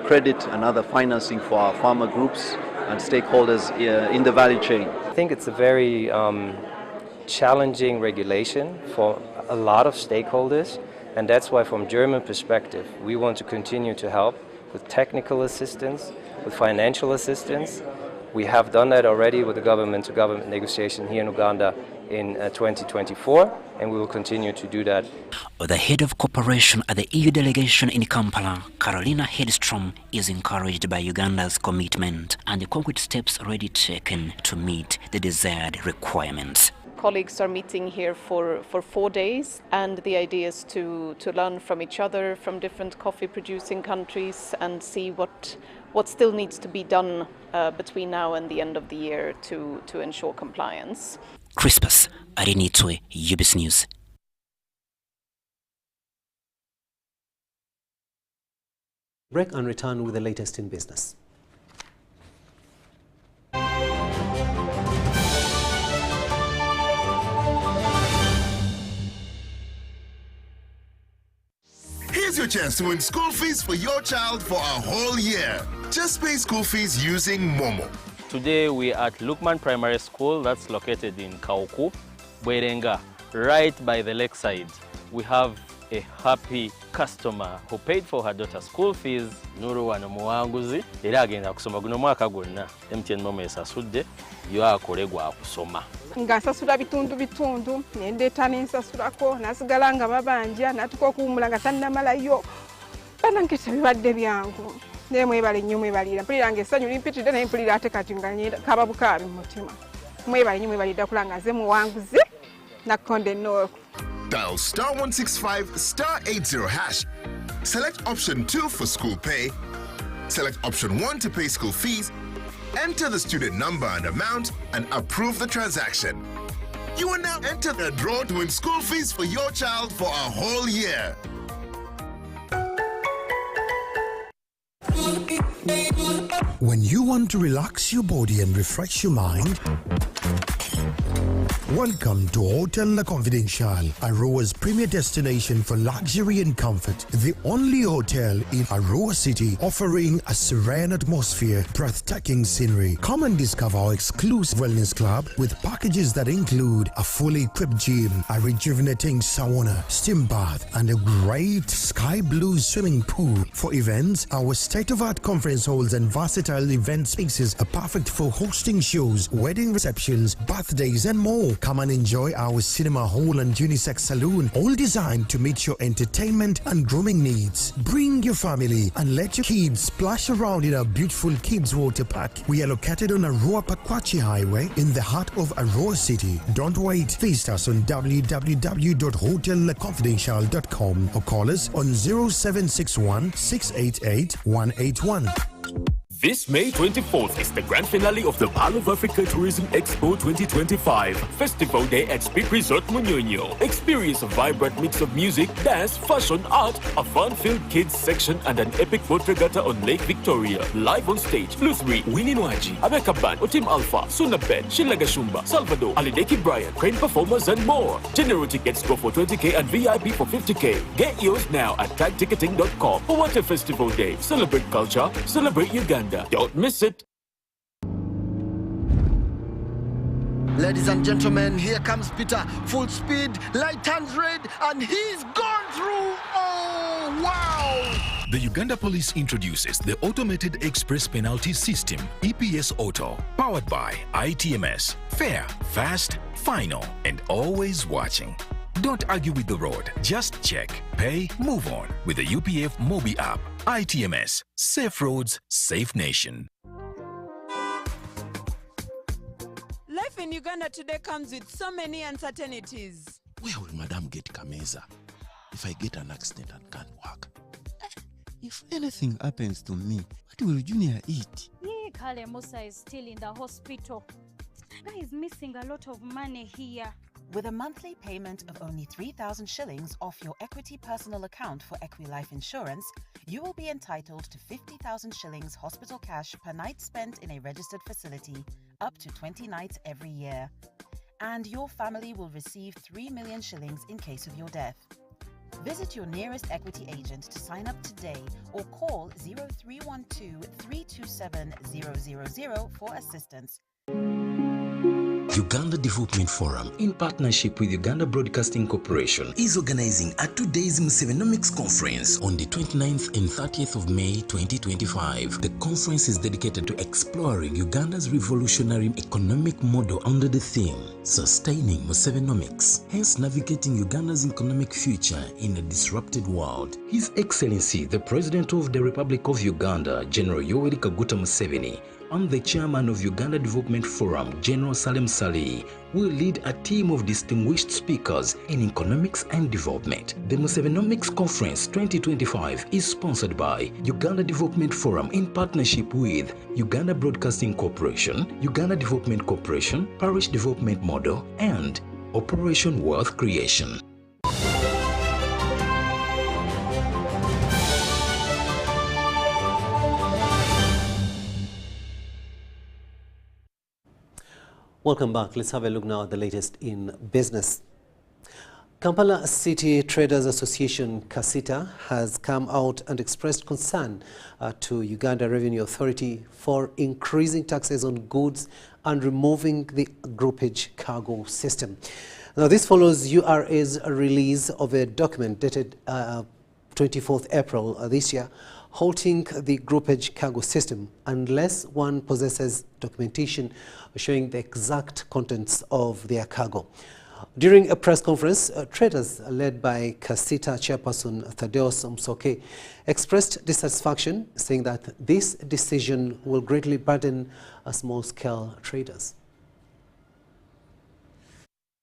credit and other financing for our farmer groups and stakeholders in the value chain. I think it's a very challenging regulation for a lot of stakeholders, and that's why from German perspective we want to continue to help with technical assistance, with financial assistance. We have done that already with the government-to-government negotiation here in Uganda in 2024, and we will continue to do that. The head of cooperation at the EU delegation in Kampala, Carolina Hedstrom, is encouraged by Uganda's commitment and the concrete steps already taken to meet the desired requirements. Colleagues are meeting here for 4 days, and the idea is to learn from each other, from different coffee producing countries, and see what still needs to be done between now and the end of the year to ensure compliance. Crispus Arinitwe, UBS News. Break and return with the latest in business. Here's your chance to win school fees for your child for a whole year. Just pay school fees using Momo. Today we are at Lukman Primary School that's located in Kauku, Bwerenga, right by the lakeside. We have a happy customer who paid for her daughter's school fees. Nuru wano muwanguzi era agenda kusoma guno mwaka gwonna. MTN Momo esasudde yo akolegwa akusoma. Ngasasula bitundu nendeta nensasulako nasigala nga babanja natuka okuwumula nga tannamalayo banankesa bibadde byangu nemwebale nnyo mwebalira mpulira nga essanyu limpitidde naye mpulira ate kati nga kaba bukaabi mu mutima mwebale nnyo mwebalidda kula nga nze muwanguzi nakkonde nnooku. Dial *165 *80 hash. Select option 2 for school pay. Select option 1 to pay school fees. Enter the student number and amount and approve the transaction. You will now enter the draw to win school fees for your child for a whole year. When you want to relax your body and refresh your mind, welcome to Hotel La Confidential, Aroa's premier destination for luxury and comfort. The only hotel in Aroa City offering a serene atmosphere, breathtaking scenery. Come and discover our exclusive wellness club with packages that include a fully equipped gym, a rejuvenating sauna, steam bath, and a great sky blue swimming pool. For events, our state-of-art conference halls and versatile event spaces are perfect for hosting shows, wedding receptions, birthdays, and more. Come and enjoy our cinema hall and unisex saloon, all designed to meet your entertainment and grooming needs. Bring your family and let your kids splash around in our beautiful kids water park. We are located on Aroa Pakwachi Highway in the heart of Aroa City. Don't wait. Visit us on www.hotelconfidential.com or call us on 0761 688 181. This May 24th is the grand finale of the Pearl of Africa Tourism Expo 2025. Festival Day at Speak Resort Munyonyo. Experience a vibrant mix of music, dance, fashion, art, a fun-filled kids section, and an epic boat regatta on Lake Victoria. Live on stage, Luthri, Winnie Nwaji, Abeka Band, Otim Alpha, Sunabed, Shilaga Shumba, Salvador, Alideki Brian, Crane Performers, and more. General tickets go for 20k and VIP for 50k. Get yours now at tagticketing.com. For Water Festival Day. Celebrate culture, celebrate Uganda. Don't miss it. Ladies and gentlemen, here comes Peter. Full speed, light turns red, and he's gone through. Oh, wow! The Uganda Police introduces the Automated Express Penalty System, EPS Auto, powered by ITMS. Fair, fast, final, and always watching. Don't argue with the road. Just check, pay, move on with the UPF Mobi app. ITMS. Safe roads, safe nation. Life in Uganda today comes with so many uncertainties. Where will Madam get Kameza if I get an accident and can't work? If anything happens to me, what will Junior eat? Kale Musa is still in the hospital. Guy is missing a lot of money here. With a monthly payment of only 3,000 shillings off your Equity personal account for Equi-Life Insurance, you will be entitled to 50,000 shillings hospital cash per night spent in a registered facility, up to 20 nights every year. And your family will receive 3 million shillings in case of your death. Visit your nearest Equity agent to sign up today or call 0312 327 000 for assistance. Uganda Development Forum, in partnership with Uganda Broadcasting Corporation, is organizing a 2-day Musevenomics Conference on the 29th and 30th of May 2025. The conference is dedicated to exploring Uganda's revolutionary economic model under the theme, Sustaining Musevenomics, hence navigating Uganda's economic future in a disrupted world. His Excellency, the President of the Republic of Uganda, General Yoweri Kaguta Museveni, and the chairman of Uganda Development Forum, General Salem Salih, will lead a team of distinguished speakers in economics and development. The Musevenomics Conference 2025 is sponsored by Uganda Development Forum in partnership with Uganda Broadcasting Corporation, Uganda Development Corporation, Parish Development Model, and Operation Wealth Creation. Welcome back. Let's have a look now at the latest in business. Kampala City Traders Association, CACITA, has come out and expressed concern to Uganda Revenue Authority for increasing taxes on goods and removing the groupage cargo system. Now, this follows URA's release of a document dated 24th April this year, halting the groupage cargo system unless one possesses documentation showing the exact contents of their cargo. During a press conference, traders led by CACITA chairperson Thaddeus Msoke expressed dissatisfaction, saying that this decision will greatly burden small-scale traders.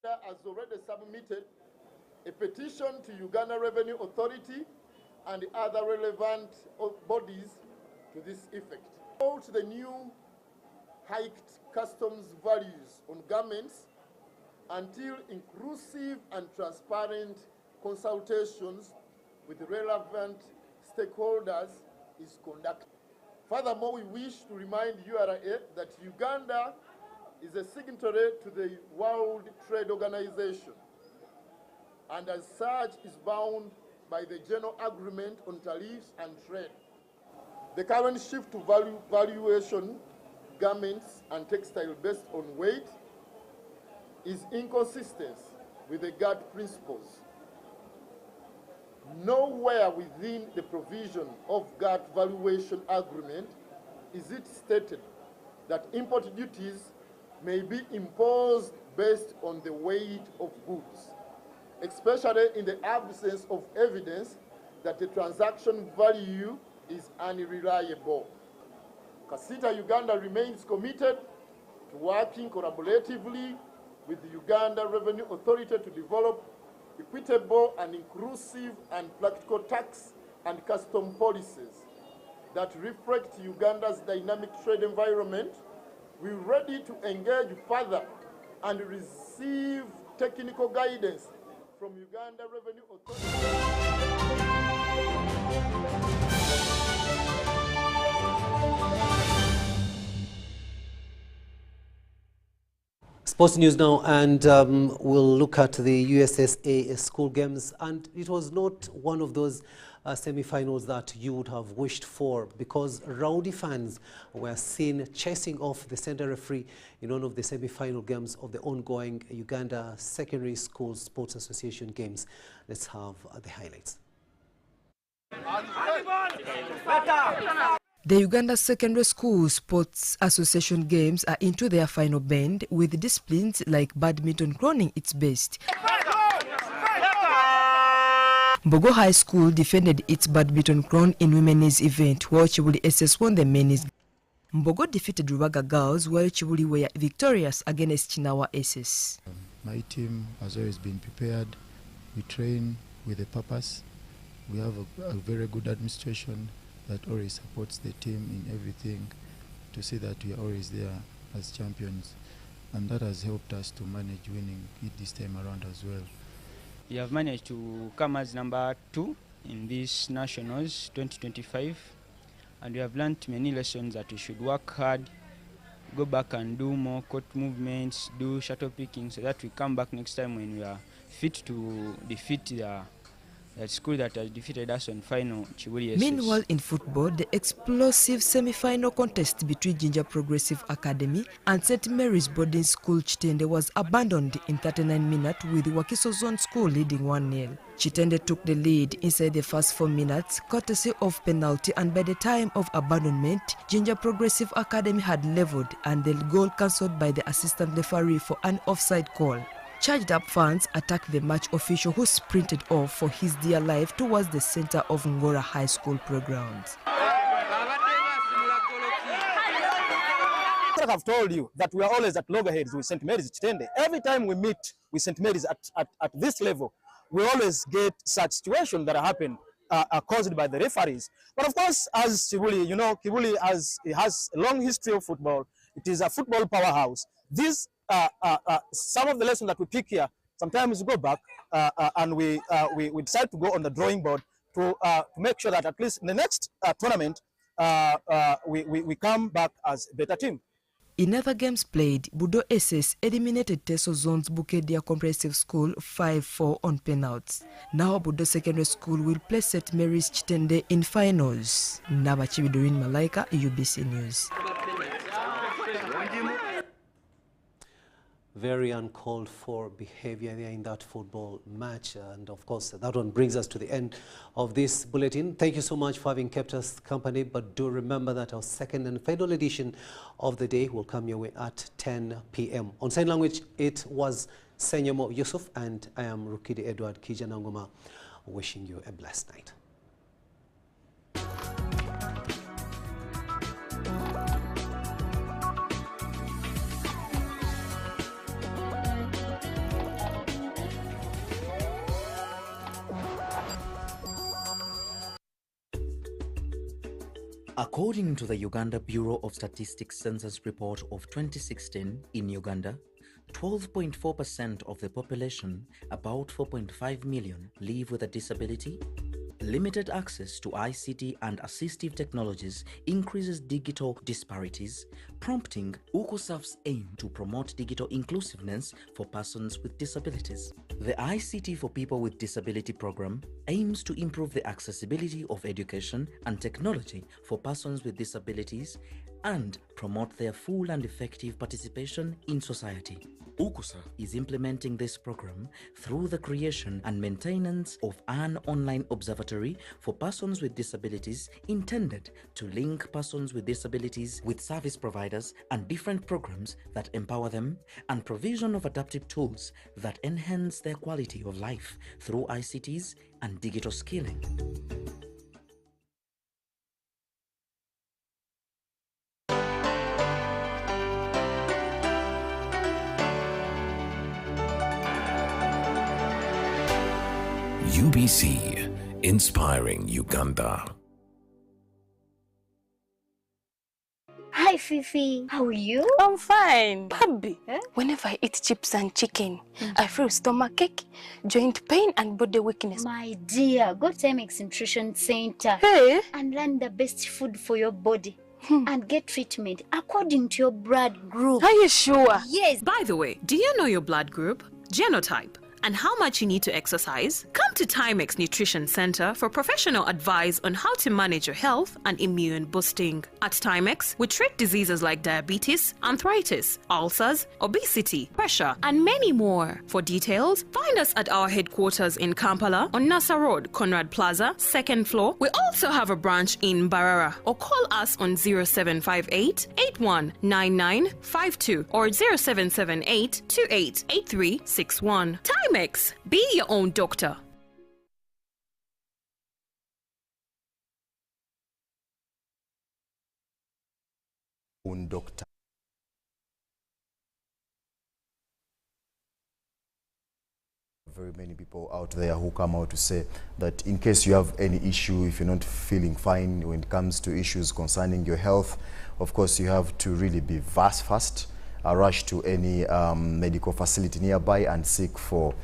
Has already submitted a petition to Uganda Revenue Authority and the other relevant bodies to this effect. About the new hiked customs values on garments until inclusive and transparent consultations with relevant stakeholders is conducted. Furthermore, we wish to remind URA that Uganda is a signatory to the World Trade Organization and as such is bound by the General Agreement on Tariffs and Trade. The current shift to valuation garments and textile based on weight is inconsistent with the GATT principles. Nowhere within the provision of GATT valuation agreement is it stated that import duties may be imposed based on the weight of goods, especially in the absence of evidence that the transaction value is unreliable. CACITA Uganda remains committed to working collaboratively with the Uganda Revenue Authority to develop equitable and inclusive and practical tax and custom policies that reflect Uganda's dynamic trade environment. We're ready to engage further and receive technical guidance from Uganda Revenue Authority. Sports news now, and we'll look at the USSA school games, and it was not one of those semi-finals that you would have wished for, because rowdy fans were seen chasing off the center referee in one of the semi-final games of the ongoing Uganda Secondary School Sports Association games. Let's have the highlights. The Uganda Secondary School Sports Association games are into their final bend, with disciplines like badminton crowning its best. Mbogo High School defended its badminton crown in women's event, while Chibuli SS won the men's. Mbogo defeated Rubaga girls, while Chibuli were victorious against Chinawa SS. My team has always been prepared. We train with a purpose. We have a very good administration that always supports the team in everything to see that we are always there as champions, and that has helped us to manage winning it this time around as well. We have managed to come as number 2 in this Nationals 2025, and we have learned many lessons that we should work hard, go back and do more court movements, do shuttle picking, so that we come back next time when we are fit to defeat that school that has defeated us on final, Chibuli SS. Meanwhile, in football, the explosive semi-final contest between Ginger Progressive Academy and St. Mary's Boarding School Chitende was abandoned in 39 minutes with Wakiso Zone School leading 1-0. Chitende took the lead inside the first 4 minutes, courtesy of penalty, and by the time of abandonment, Ginger Progressive Academy had leveled and the goal cancelled by the assistant referee for an offside call. Charged up fans attacked the match official, who sprinted off for his dear life towards the center of Ngora High School playgrounds. I've told you that we are always at loggerheads with St. Mary's Chitende. Every time we meet with St. Mary's at this level, we always get such situations that happen caused by the referees. But of course, as Kibuli, you know, Kibuli has a long history of football. It is a football powerhouse. This some of the lessons that we pick here, sometimes we go back and we decide to go on the drawing board to make sure that at least in the next tournament we come back as a better team. In other games played, Budo SS eliminated Teso Zone's Bukedia Comprehensive School 5-4 on penalties. Now Budo Secondary School will play St. Mary's Chitende in finals. Nabachibidorin Malaika, UBC News. Very uncalled for behavior there in that football match, and of course that one brings us to the end of this bulletin. Thank you so much for having kept us company, but do remember that our second and final edition of the day will come your way at 10 p.m. On sign language, it was Senyamo Yusuf, and I am Rukidi Edward Kijanangoma, wishing you a blessed night. According to the Uganda Bureau of Statistics Census report of 2016, in Uganda, 12.4% of the population, about 4.5 million, live with a disability. Limited access to ICT and assistive technologies increases digital disparities, prompting UCOSAF's aim to promote digital inclusiveness for persons with disabilities. The ICT for People with Disability program aims to improve the accessibility of education and technology for persons with disabilities and promote their full and effective participation in society. UCOSAF is implementing this program through the creation and maintenance of an online observatory for persons with disabilities intended to link persons with disabilities with service providers and different programs that empower them, and provision of adaptive tools that enhance their quality of life through ICTs and digital skilling. UBC, inspiring Uganda. Hi Fifi, how are you? I'm fine. Baby, whenever I eat chips and chicken, I feel stomachache, joint pain and body weakness. My dear, go to MX Nutrition Center and learn the best food for your body. And get treatment according to your blood group. Are you sure? Yes. By the way, do you know your blood group, genotype, and how much you need to exercise? Come to Timex Nutrition Center for professional advice on how to manage your health and immune boosting. At Timex, we treat diseases like diabetes, arthritis, ulcers, obesity, pressure, and many more. For details, find us at our headquarters in Kampala on Nasa Road, Conrad Plaza, 2nd floor. We also have a branch in Barara, or call us on 0758 819952 or 0778 288361. Timex, be your own doctor. Doctor. very many people out there who come out to say that in case you have any issue, if you're not feeling fine when it comes to issues concerning your health, of course you have to really be fast, rush to any medical facility nearby and seek for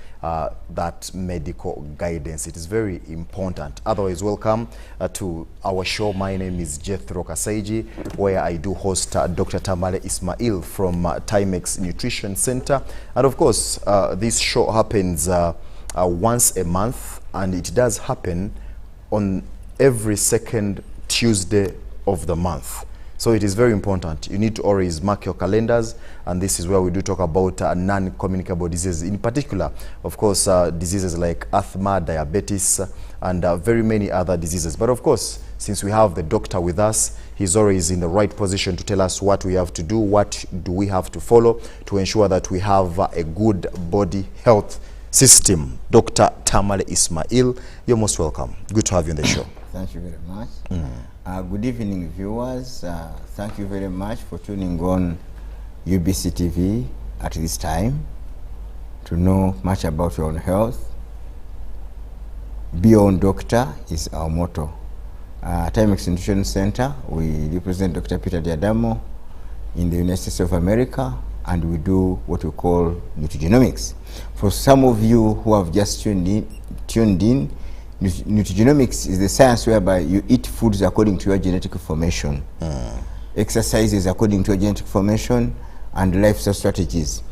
that medical guidance. It is very important. Otherwise, welcome to our show. My name is Jethro Kasaiji, where I do host Dr. Tamale Ismail from Timex Nutrition Center. And of course, this show happens once a month, and it does happen on every second Tuesday of the month. So it is very important. You need to always mark your calendars, and this is where we do talk about non-communicable diseases. In particular, of course, diseases like asthma, diabetes, and very many other diseases. But of course, since we have the doctor with us, he's always in the right position to tell us what we have to do, what do we have to follow to ensure that we have a good body health system. Dr. Tamale Ismail, you're most welcome. Good to have you on the show. Thank you very much. Good evening, viewers. Thank you very much for tuning on UBC TV at this time to know much about your own health. Be your own doctor is our motto. Timex Nutrition Center, we represent Dr. Peter Diadamo in the United States of America, and we do what we call nutrigenomics. For some of you who have just tuned in, nutrigenomics is the science whereby you eat foods according to your genetic formation, exercises according to your genetic formation, and lifestyle strategies.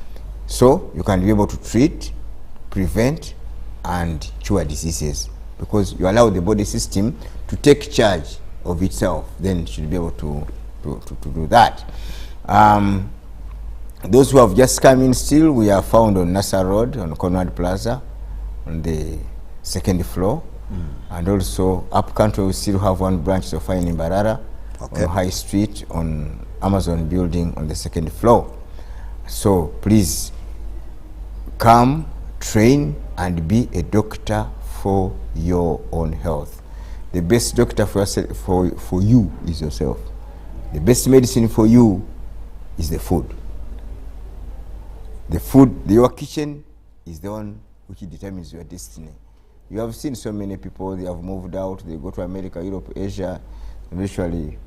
So you can be able to treat, prevent, and cure diseases, because you allow the body system to take charge of itself. Then it should be able to do that. Those who have just come in still, we are found on Nassau Road, on Conrad Plaza, on the second floor. And also up country we still have one branch so far in Mbarara, on High Street, on Amazon building on the second floor. So please come, train, and be a doctor for your own health. The best doctor for you is yourself. The best medicine for you is the food. The food, your kitchen is the one which determines your destiny. You have seen so many people, they have moved out, they go to America, Europe, Asia, and eventually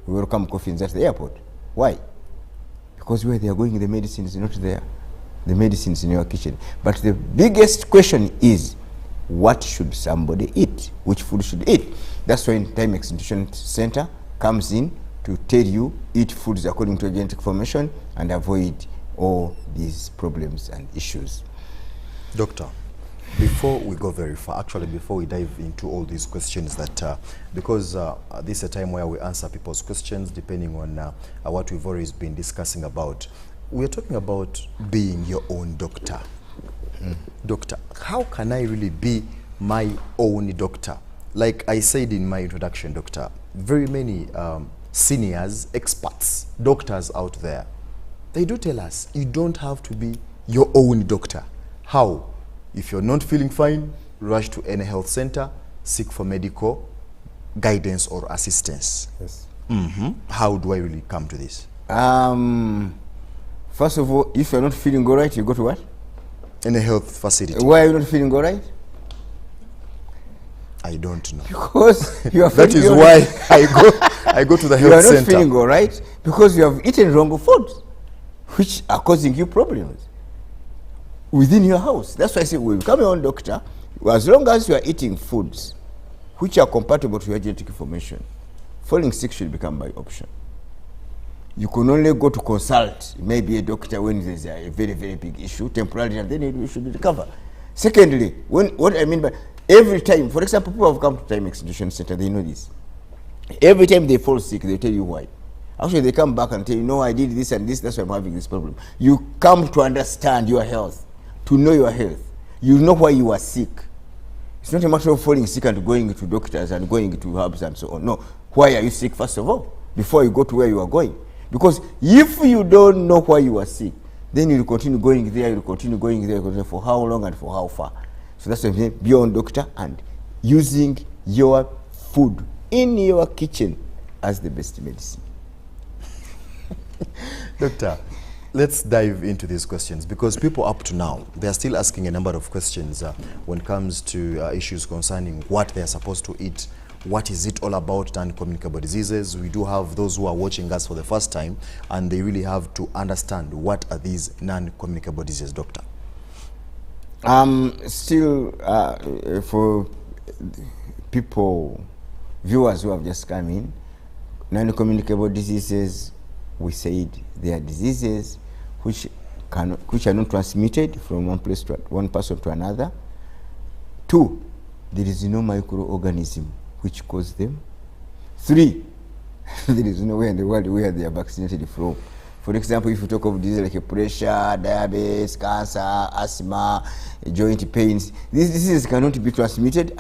we welcome coffins at the airport. Why? Because where they are going, the medicine is not there. The medicine is in your kitchen. But the biggest question is, what should somebody eat? Which food should eat? That's why Timex Nutrition Center comes in to tell you, eat foods according to your genetic formation and avoid all these problems and issues. Doctor, before we go very far, actually before we dive into all these questions that, because this is a time where we answer people's questions depending on what we've always been discussing about. We're talking about being your own doctor. Doctor, how can I really be my own doctor? Like I said in my introduction, doctor, very many seniors, experts, doctors out there, they do tell us you don't have to be your own doctor. How? If you're not feeling fine, rush to any health center, seek for medical guidance or assistance. Yes. How do I really come to this? First of all, if you're not feeling all right, you go to what? Any health facility. Why are you not feeling all right? I don't know. Because you are that is why I go to the health center. You are not feeling all right because you have eaten wrong foods, which are causing you problems within your house. That's why I say, when you become your own doctor, as long as you are eating foods which are compatible to your genetic information, falling sick should become by option. You can only go to consult maybe a doctor when there's a very, very big issue temporarily, and then you should recover. Secondly, what I mean by every time, for example, people have come to Timex Nutrition Center, they know this. Every time they fall sick, they tell you why. Actually, they come back and tell you, no, I did this and this, that's why I'm having this problem. You come to understand your health, to know your health. You know why you are sick. It's not a matter of falling sick and going to doctors and going to herbs and so on. No. Why are you sick, first of all, before you go to where you are going? Because if you don't know why you are sick, then you'll continue going there, you'll continue going there, for how long and for how far. So that's why I'm saying, be your own doctor and using your food in your kitchen as the best medicine. Doctor, Let's dive into these questions, because people up to now, they're still asking a number of questions when it comes to issues concerning what they're supposed to eat. What is it all about, non-communicable diseases? We do have those who are watching us for the first time, and they really have to understand what are these non-communicable diseases, Doctor? Still, for people, viewers who have just come in, non-communicable diseases, we said they are diseases which are not transmitted from one person to another. 2, there is no microorganism which cause them. 3, there is nowhere in the world where they are vaccinated from. For example, if you talk of diseases like pressure, diabetes, cancer, asthma, joint pains, these diseases cannot be transmitted.